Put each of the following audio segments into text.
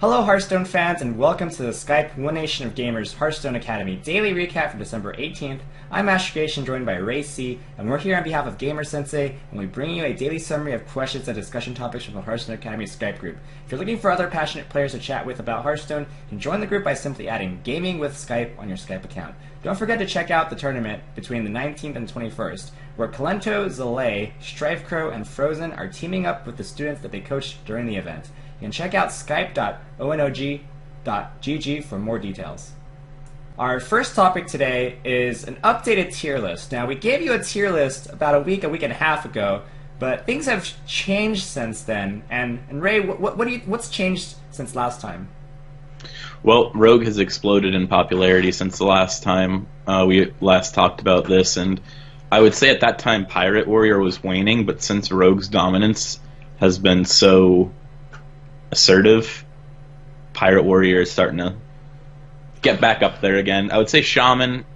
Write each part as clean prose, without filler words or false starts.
Hello Hearthstone fans and welcome to the Skype One Nation of Gamers Hearthstone Academy daily recap for December 18th. I'm Astrogation, joined by Ray C, and we're here on behalf of Gamer Sensei, and we bring you a daily summary of questions and discussion topics from the Hearthstone Academy Skype group. If you're looking for other passionate players to chat with about Hearthstone, you can join the group by simply adding Gaming with Skype on your Skype account. Don't forget to check out the tournament between the 19th and 21st, where Kalento, Zalay, Strifecrow, and Frozen are teaming up with the students that they coached during the event. You can check out skype.onog.gg for more details. Our first topic today is an updated tier list. Now, we gave you a tier list about a week and a half ago, but things have changed since then. And Ray, what's changed since last time? Well, Rogue has exploded in popularity since the last time we last talked about this, and I would say at that time Pirate Warrior was waning, but since Rogue's dominance has been so assertive, Pirate Warrior is starting to get back up there again. I would say Shaman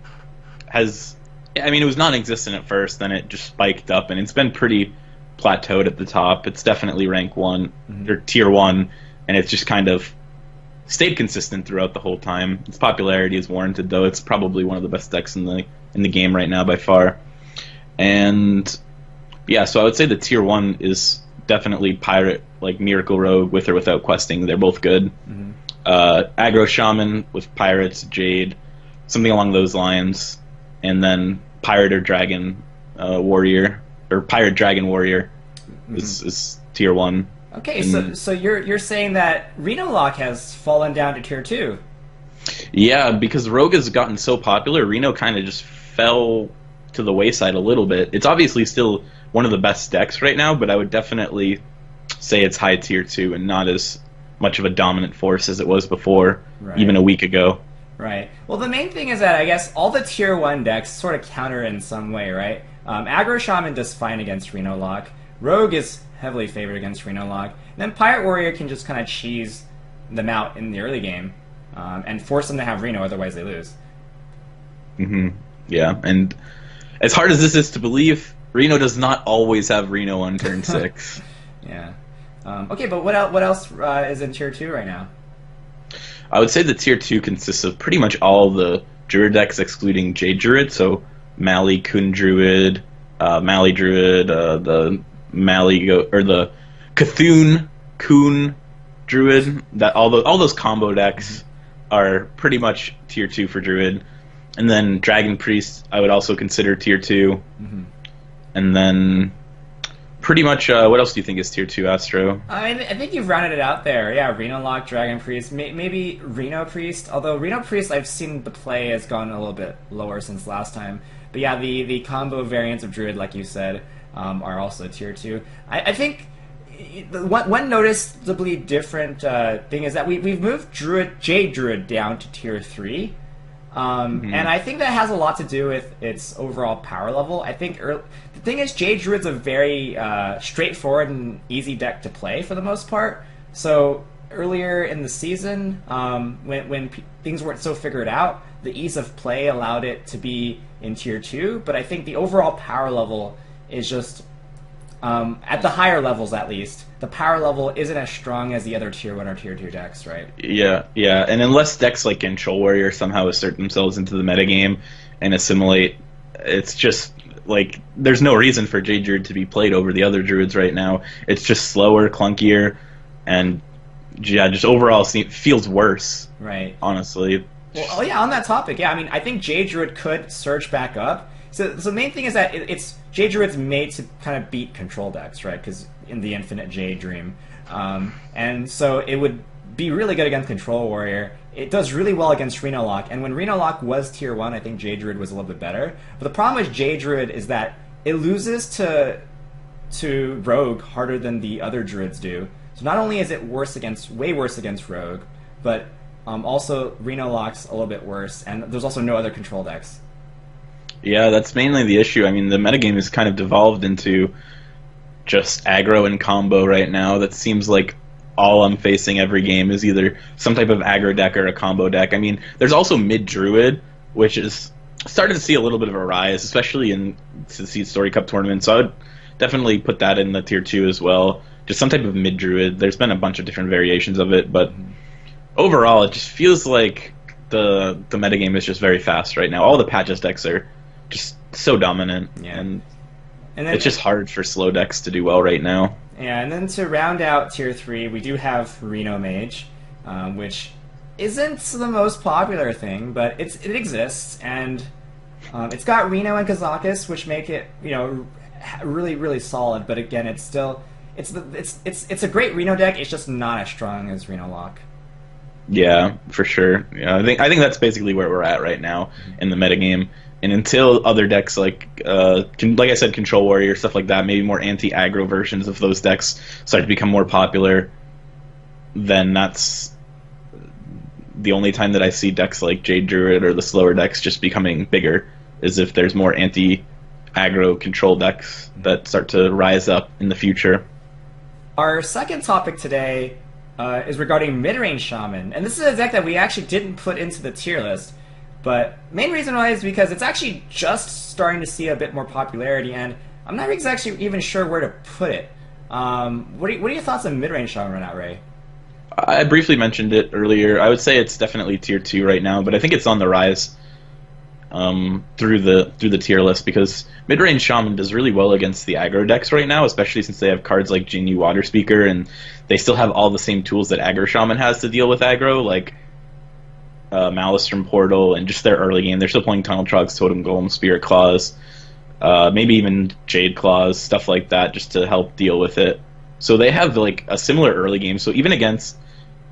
has, it was non-existent at first, then it just spiked up, and it's been pretty plateaued at the top. It's definitely rank 1, or tier 1, and it's just kind of stayed consistent throughout the whole time. Its popularity is warranted, though. It's probably one of the best decks in the game right now by far. And yeah, so I would say the tier 1 is definitely Pirate, like Miracle Rogue, with or without questing. They're both good. Aggro Shaman with Pirates, Jade, something along those lines. And then Pirate or Dragon Warrior, or Pirate Dragon Warrior is tier 1. Okay, so you're saying that Reno Lock has fallen down to tier 2. Yeah, because Rogue has gotten so popular, Reno kind of just fell to the wayside a little bit. It's obviously still one of the best decks right now, but I would definitely say it's high tier 2 and not as much of a dominant force as it was before, even a week ago. Right. Well, the main thing is that I guess all the tier 1 decks sort of counter in some way, right? Aggro Shaman does fine against Reno Lock. Rogue is heavily favored against Reno Lock. And then Pirate Warrior can just kind of cheese them out in the early game and force them to have Reno, otherwise they lose. Yeah, and as hard as this is to believe, Reno does not always have Reno on turn 6. Yeah. Okay, but what else is in tier 2 right now? I would say the tier 2 consists of pretty much all the Druid decks excluding Jade Druid, so Mali, Kun Druid, Mali Druid, the Cthulhu Kun Druid, that all those combo decks are pretty much tier 2 for Druid. And then Dragon Priest I would also consider tier 2. And then pretty much, what else do you think is tier 2, Astro? I think you've rounded it out there. Yeah, Reno Lock, Dragon Priest, maybe Reno Priest. Although Reno Priest, I've seen the play has gone a little bit lower since last time. But yeah, the combo variants of Druid, like you said, are also tier 2. I think one noticeably different thing is that we've moved Jade Druid down to tier 3. And I think that has a lot to do with its overall power level. I think the thing is, Jade Druid's a very straightforward and easy deck to play for the most part. So earlier in the season, when things weren't so figured out, the ease of play allowed it to be in tier 2. But I think the overall power level is just, at the higher levels at least, the power level isn't as strong as the other tier 1 or tier 2 decks, right? Yeah, and unless decks like Control Warrior somehow assert themselves into the metagame and assimilate, it's just, like, there's no reason for Jade Druid to be played over the other Druids right now. It's just slower, clunkier, and yeah, just overall feels worse. Right. Honestly. Well, yeah, on that topic, yeah, I think Jade Druid could surge back up. So the main thing is that it's Jade Druid's made to kind of beat control decks, right? Because in the Infinite Jade Dream, and so it would be really good against Control Warrior. It does really well against Reno Lock, and when Reno Lock was tier 1, I think Jade Druid was a little bit better. But the problem with Jade Druid is that it loses to Rogue harder than the other Druids do. So not only is it way worse against Rogue, but also Reno Lock's a little bit worse, and there's also no other control decks. Yeah, that's mainly the issue. The metagame is kind of devolved into just aggro and combo right now. That seems like all I'm facing every game is either some type of aggro deck or a combo deck. There's also mid-Druid, which is starting to see a little bit of a rise, especially in the Story Cup tournament. So I would definitely put that in the tier 2 as well. Just some type of mid-Druid. There's been a bunch of different variations of it, but overall, it just feels like the metagame is just very fast right now. All the patches decks are just so dominant, Yeah. and And then it's just hard for slow decks to do well right now. yeah, and then to round out tier 3, we do have Reno Mage, which isn't the most popular thing, but it exists, and it's got Reno and Kazakis, which make it really really solid. But again, it's still it's a great Reno deck. It's just not as strong as Reno Lock. Yeah, for sure. Yeah, I think that's basically where we're at right now in the metagame. And until other decks like like I said, Control Warrior, stuff like that, maybe more anti-aggro versions of those decks start to become more popular, then that's the only time that I see decks like Jade Druid or the slower decks just becoming bigger, is if there's more anti-aggro control decks that start to rise up in the future. Our second topic today is regarding Midrange Shaman, and this is a deck that we actually didn't put into the tier list. But main reason why is because it's actually just starting to see a bit more popularity, and I'm not exactly even sure where to put it. What are your thoughts on Midrange Shaman right now, Ray? I briefly mentioned it earlier. I would say it's definitely tier 2 right now, but I think it's on the rise through the tier list, because Midrange Shaman does really well against the aggro decks right now, especially since they have cards like Jinyu Water Speaker, and they still have all the same tools that Aggro Shaman has to deal with aggro, like Maelstrom Portal, and just their early game. They're still playing Tunnel Trogs, Totem Golem, Spirit Claws, maybe even Jade Claws, stuff like that, just to help deal with it. So they have like a similar early game. So even against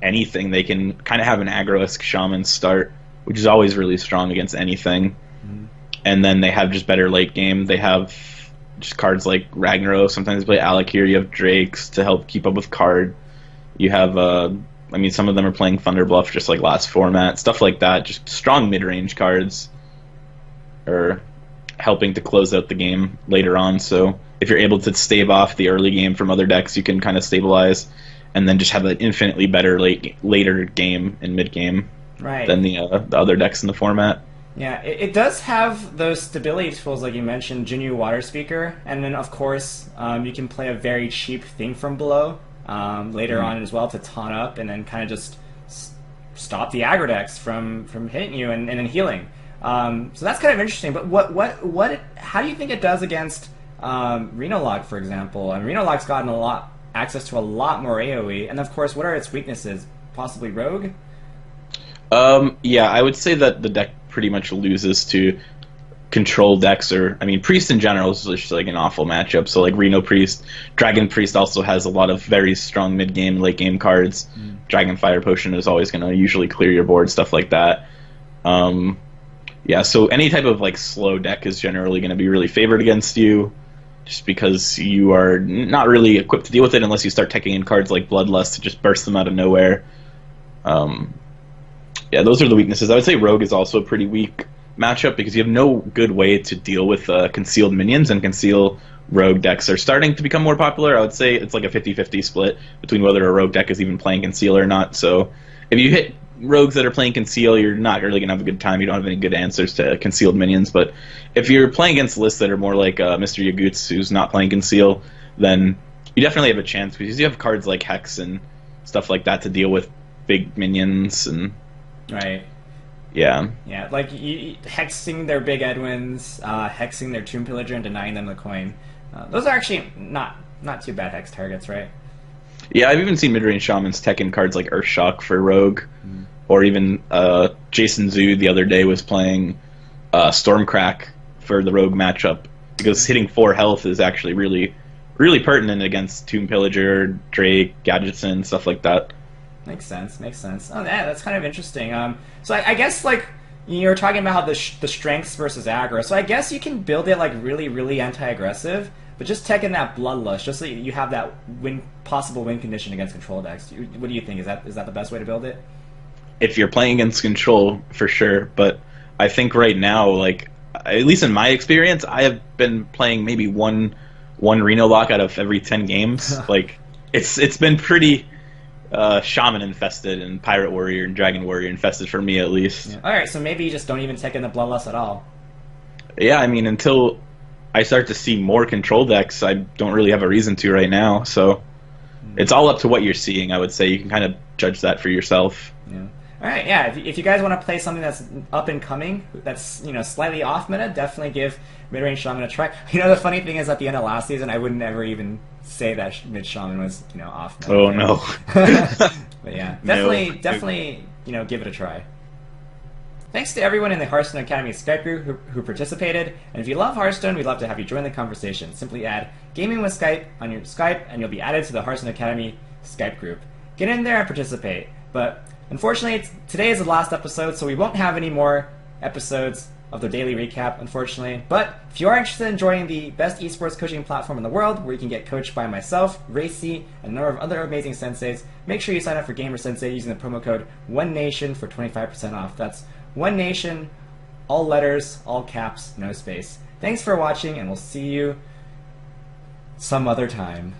anything, they can kind of have an aggro-esque Shaman start, which is always really strong against anything. Mm-hmm. And then they have just better late game. They have just cards like Ragnarok. Sometimes they play Alakir. You have Drakes to help keep up with card. You have some of them are playing Thunderbluff just like last format. Stuff like that. Just strong mid-range cards are helping to close out the game later on. So if you're able to stave off the early game from other decks, you can kind of stabilize and then just have an infinitely better later game and mid-game than the other decks in the format. Yeah, it does have those stability tools like you mentioned, Jinyu Water Speaker, and then of course you can play a very cheap Thing from Below later on as well to taunt up and then kind of just stop the aggro decks from hitting you and then healing. So that's kind of interesting. But how do you think it does against Reno Lock, for example? And Reno Lock's gotten access to a lot more AoE, and of course, what are its weaknesses? Possibly Rogue? Yeah, I would say that the deck pretty much loses to control decks, Priest in general is just like an awful matchup. So like Reno Priest, Dragon Priest also has a lot of very strong mid-game, late-game cards. Dragon Fire Potion is always going to usually clear your board, stuff like that. Yeah, so any type of like slow deck is generally going to be really favored against you, just because you are not really equipped to deal with it unless you start taking in cards like Bloodlust to just burst them out of nowhere. Yeah, those are the weaknesses. I would say Rogue is also a pretty weak matchup because you have no good way to deal with concealed minions, and conceal Rogue decks are starting to become more popular. I would say it's like a 50-50 split between whether a Rogue deck is even playing Conceal or not. So if you hit Rogues that are playing Conceal, you're not really going to have a good time. You don't have any good answers to concealed minions. But if you're playing against lists that are more like Mr. Yagoots, who's not playing Conceal, then you definitely have a chance because you have cards like Hex and stuff like that to deal with big minions. And right. Yeah, like hexing their big Edwins, hexing their Tomb Pillager and denying them the coin. Those are actually not too bad hex targets, right? Yeah, I've even seen Midrange Shamans tech in cards like Earthshock for Rogue, or even Jason Zhu the other day was playing Stormcrack for the Rogue matchup, because hitting 4 health is actually really, really pertinent against Tomb Pillager, Drake, Gadgetson, stuff like that. Makes sense. Oh, yeah, that's kind of interesting. So I guess like you were talking about how the strengths versus aggro. So I guess you can build it like really, really anti-aggressive, but just tech in that Bloodlust, just so you have that possible win condition against control decks. What do you think? Is that the best way to build it? If you're playing against control, for sure. But I think right now, like at least in my experience, I have been playing maybe one Reno Lock out of every 10 games. Like it's been pretty Shaman infested and Pirate Warrior and Dragon Warrior infested for me, at least. Yeah. Alright, so maybe you just don't even take in the Bloodlust at all. Yeah, until I start to see more control decks, I don't really have a reason to right now. So it's all up to what you're seeing. I would say you can kind of judge that for yourself. Yeah. All right, yeah. If you guys want to play something that's up and coming, that's slightly off meta, definitely give Midrange Shaman a try. The funny thing is, at the end of last season, I would never even say that Mid Shaman was off meta. Oh no. But yeah, definitely give it a try. Thanks to everyone in the Hearthstone Academy Skype group who participated, and if you love Hearthstone, we'd love to have you join the conversation. Simply add Gaming with Skype on your Skype, and you'll be added to the Hearthstone Academy Skype group. Get in there and participate. But unfortunately, today is the last episode, so we won't have any more episodes of the daily recap, unfortunately. But if you are interested in joining the best esports coaching platform in the world, where you can get coached by myself, Racy, and a number of other amazing senseis, make sure you sign up for Gamer Sensei using the promo code ONENATION for 25% off. That's One Nation, all letters, all caps, no space. Thanks for watching, and we'll see you some other time.